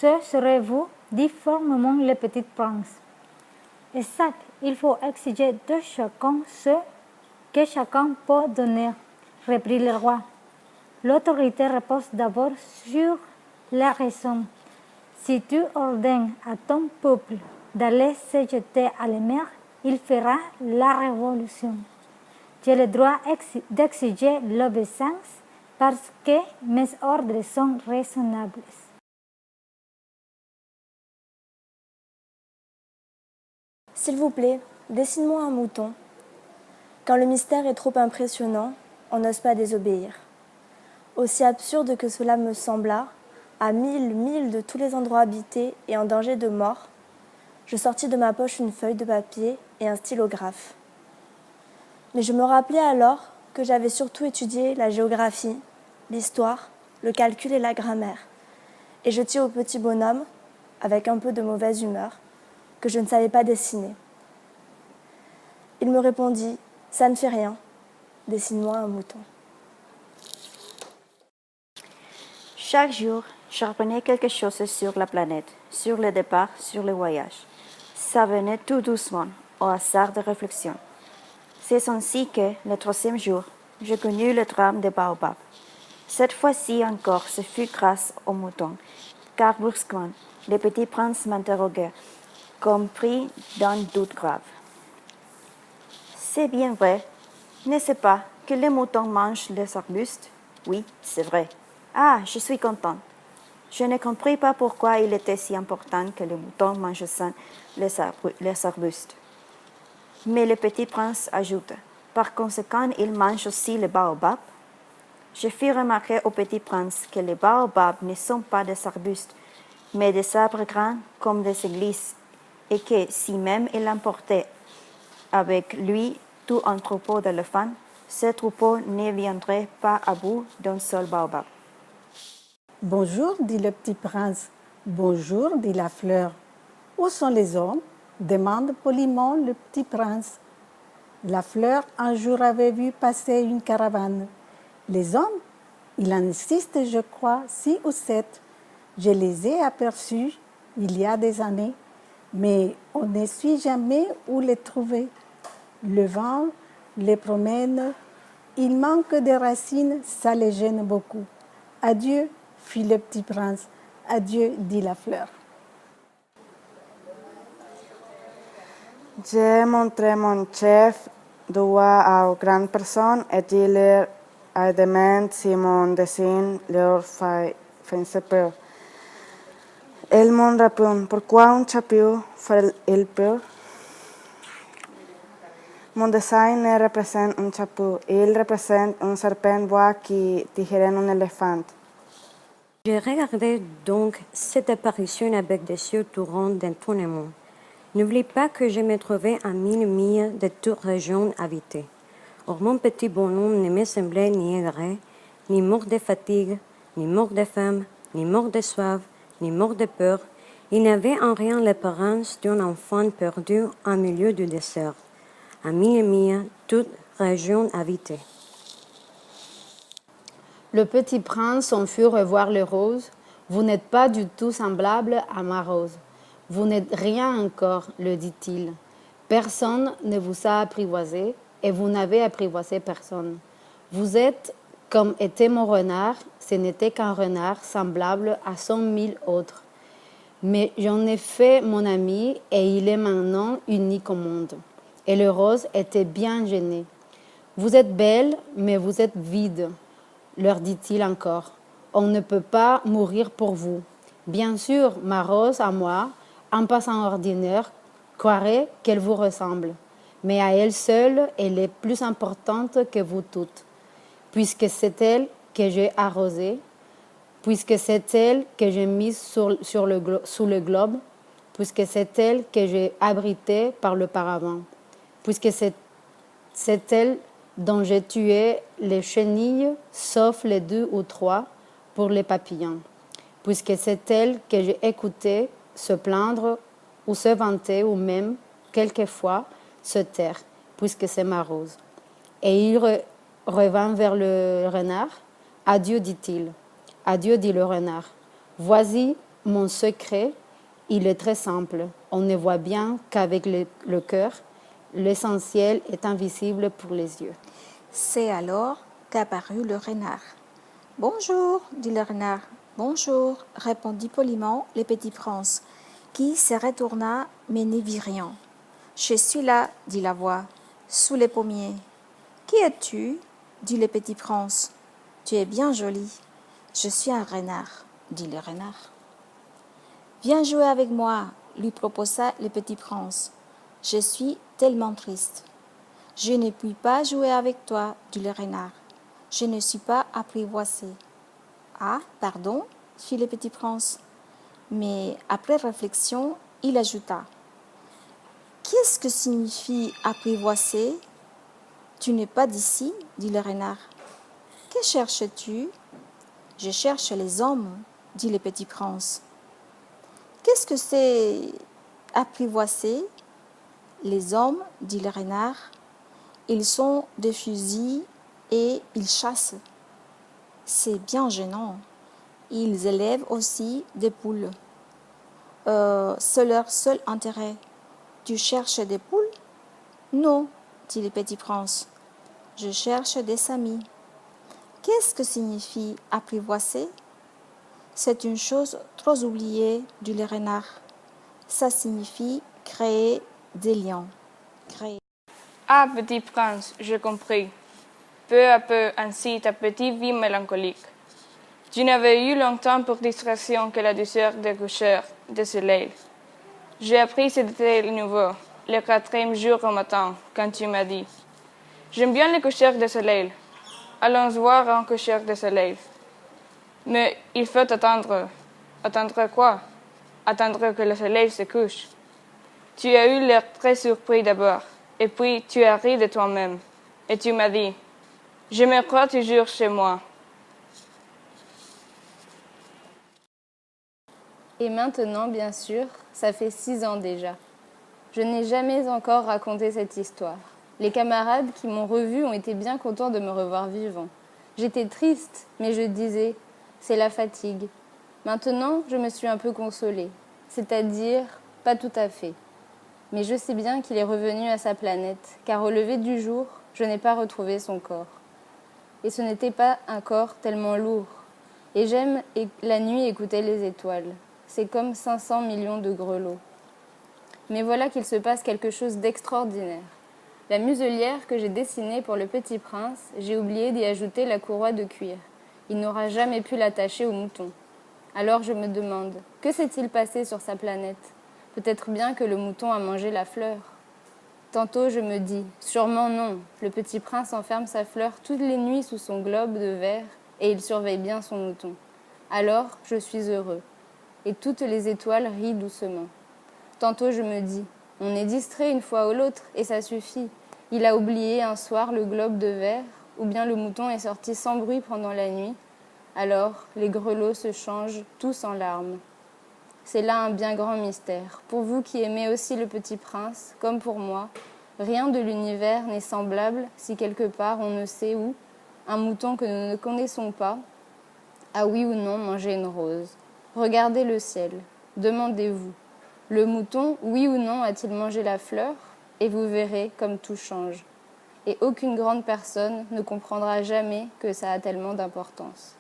ce serez vous, dit fermement le petit prince. Exact, il faut exiger de chacun ce que chacun peut donner, reprit le roi. L'autorité repose d'abord sur la raison. Si tu ordonnes à ton peuple d'aller se jeter à la mer, il fera la révolution. J'ai le droit d'exiger l'obéissance parce que mes ordres sont raisonnables. S'il vous plaît, dessine-moi un mouton. Quand le mystère est trop impressionnant, on n'ose pas désobéir. Aussi absurde que cela me sembla, à 1000 milles de tous les endroits habités et en danger de mort, je sortis de ma poche une feuille de papier et un stylographe. Mais je me rappelai alors que j'avais surtout étudié la géographie, l'histoire, le calcul et la grammaire. Et je dis au petit bonhomme, avec un peu de mauvaise humeur, que je ne savais pas dessiner. Il me répondit « Ça ne fait rien, dessine-moi un mouton ». Chaque jour, j'apprenais quelque chose sur la planète, sur le départ, sur le voyage. Ça venait tout doucement, au hasard de réflexion. C'est ainsi que, le 3e jour, je connus le drame des baobabs. Cette fois-ci encore, ce fut grâce au mouton, car brusquement, le petit prince m'interrogeait, comme pris d'un doute grave. C'est bien vrai, n'est-ce pas, que les moutons mangent les arbustes? Oui, c'est vrai. Ah, je suis contente. Je ne compris pas pourquoi il était si important que les moutons mangeassent les arbustes. Mais le petit prince ajoute, par conséquent, il mange aussi les baobabs. Je fis remarquer au petit prince que les baobabs ne sont pas des arbustes, mais des arbres grands comme des églises, et que si même il emportait avec lui tout un troupeau d'éléphants, ce troupeau ne viendrait pas à bout d'un seul baobab. Bonjour, dit le petit prince. Bonjour, dit la fleur. Où sont les hommes? Demande poliment le petit prince. La fleur un jour avait vu passer une caravane. Les hommes? Il en existe, je crois, 6 ou 7. Je les ai aperçus il y a des années, mais on ne sait jamais où les trouver. Le vent les promène, il manque de racines, ça les gêne beaucoup. Adieu, fit le petit prince. Adieu, dit la fleur. J'ai montré mon chef doigt aux grandes personnes et dit leur à demain si mon dessin leur fait peur. Elles m'ont répondu, pourquoi un chapeau fait-il peur? Mon dessin ne représente un chapeau, il représente un serpent bois qui digère un éléphant. Je regardais donc cette apparition avec des yeux tournants d'étonnement. N'oublie pas que je me trouvais à 1000 milles de toute région habitée. Or mon petit bonhomme ne me semblait ni aigri, ni mort de fatigue, ni mort de faim, ni mort de soif, ni mort de peur. Il n'avait en rien l'apparence d'un enfant perdu en milieu du désert. À 1000 milles, toute région habitée. Le petit prince en fut revoir les roses. Vous n'êtes pas du tout semblable à ma rose. Vous n'êtes rien encore, le dit-il. Personne ne vous a apprivoisé et vous n'avez apprivoisé personne. Vous êtes comme était mon renard, ce n'était qu'un renard semblable à 100 000 autres. Mais j'en ai fait mon ami et il est maintenant unique au monde. Et le rose était bien gêné. Vous êtes belle, mais vous êtes vide, leur dit-il encore. On ne peut pas mourir pour vous. Bien sûr, ma rose à moi, un passant ordinaire, croirait qu'elle vous ressemble. Mais à elle seule, elle est plus importante que vous toutes, puisque c'est elle que j'ai arrosée, puisque c'est elle que j'ai mise sous le globe, puisque c'est elle que j'ai abritée par le paravent, puisque c'est elle dont j'ai tué les chenilles, sauf les 2 ou 3 pour les papillons, puisque c'est elle que j'ai écoutée se plaindre ou se vanter ou même, quelquefois, se taire, puisque c'est ma rose. Et il revint vers le renard. Adieu, dit-il. Adieu, dit le renard. Voici Mon secret, il est très simple. On ne voit bien qu'avec le cœur. L'essentiel est invisible pour les yeux. C'est alors qu'apparut le renard. « Bonjour, dit le renard. « Bonjour, répondit poliment le petit prince, qui se retourna mais ne vit rien. « Je suis là, dit la voix, sous les pommiers. »« Qui es-tu » dit le petit prince. « Tu es bien joli. »« Je suis un renard, dit le renard. »« Viens jouer avec moi, lui proposa le petit prince. « Je suis tellement triste. »« Je ne puis pas jouer avec toi, dit le renard. Je ne suis pas apprivoisé. »« Ah, pardon, fit le petit prince. Mais après réflexion, il ajouta. « Qu'est-ce que signifie apprivoiser ? » « Tu n'es pas d'ici, dit le renard. »« Que cherches-tu ? » ?»« Je cherche les hommes, dit le petit prince. »« Qu'est-ce que c'est apprivoiser ? » Les hommes, dit le renard, ils sont des fusils et ils chassent. C'est bien gênant. Ils élèvent aussi des poules. C'est leur seul intérêt. Tu cherches des poules ? Non, dit le petit prince. Je cherche des amis. Qu'est-ce que signifie apprivoiser ? C'est une chose trop oubliée, dit le renard. Ça signifie créer des liens. Créer. Ah, petit prince, j'ai compris. Peu à peu, ainsi ta petite vie mélancolique. Tu n'avais eu longtemps pour distraction que la douceur des couchers de soleil. J'ai appris ce détail nouveau, le 4e jour au matin, quand tu m'as dit « J'aime bien les couchers de soleil. Allons voir un coucher de soleil. » Mais il faut attendre. Attendre quoi ? Attendre que le soleil se couche. Tu as eu l'air très surpris d'abord, et puis tu as ri de toi-même, et tu m'as dit « Je me crois toujours chez moi. » Et maintenant, bien sûr, ça fait 6 ans déjà. Je n'ai jamais encore raconté cette histoire. Les camarades qui m'ont revu ont été bien contents de me revoir vivant. J'étais triste, mais je disais « c'est la fatigue ». Maintenant, je me suis un peu consolée, c'est-à-dire pas tout à fait. Mais je sais bien qu'il est revenu à sa planète, car au lever du jour, je n'ai pas retrouvé son corps. Et ce n'était pas un corps tellement lourd. Et j'aime la nuit écouter les étoiles. C'est comme 500 millions de grelots. Mais voilà qu'il se passe quelque chose d'extraordinaire. La muselière que j'ai dessinée pour le petit prince, j'ai oublié d'y ajouter la courroie de cuir. Il n'aura jamais pu l'attacher au mouton. Alors je me demande, que s'est-il passé sur sa planète ? Peut-être bien que le mouton a mangé la fleur. Tantôt je me dis, sûrement non, le petit prince enferme sa fleur toutes les nuits sous son globe de verre et il surveille bien son mouton. Alors je suis heureux. Et toutes les étoiles rient doucement. Tantôt je me dis, on est distrait une fois ou l'autre et ça suffit. Il a oublié un soir le globe de verre ou bien le mouton est sorti sans bruit pendant la nuit. Alors les grelots se changent tous en larmes. C'est là un bien grand mystère. Pour vous qui aimez aussi le petit prince, comme pour moi, rien de l'univers n'est semblable si quelque part on ne sait où, un mouton que nous ne connaissons pas, a oui ou non mangé une rose. Regardez le ciel, demandez-vous, le mouton, oui ou non, a-t-il mangé la fleur ? Et vous verrez comme tout change. Et aucune grande personne ne comprendra jamais que ça a tellement d'importance.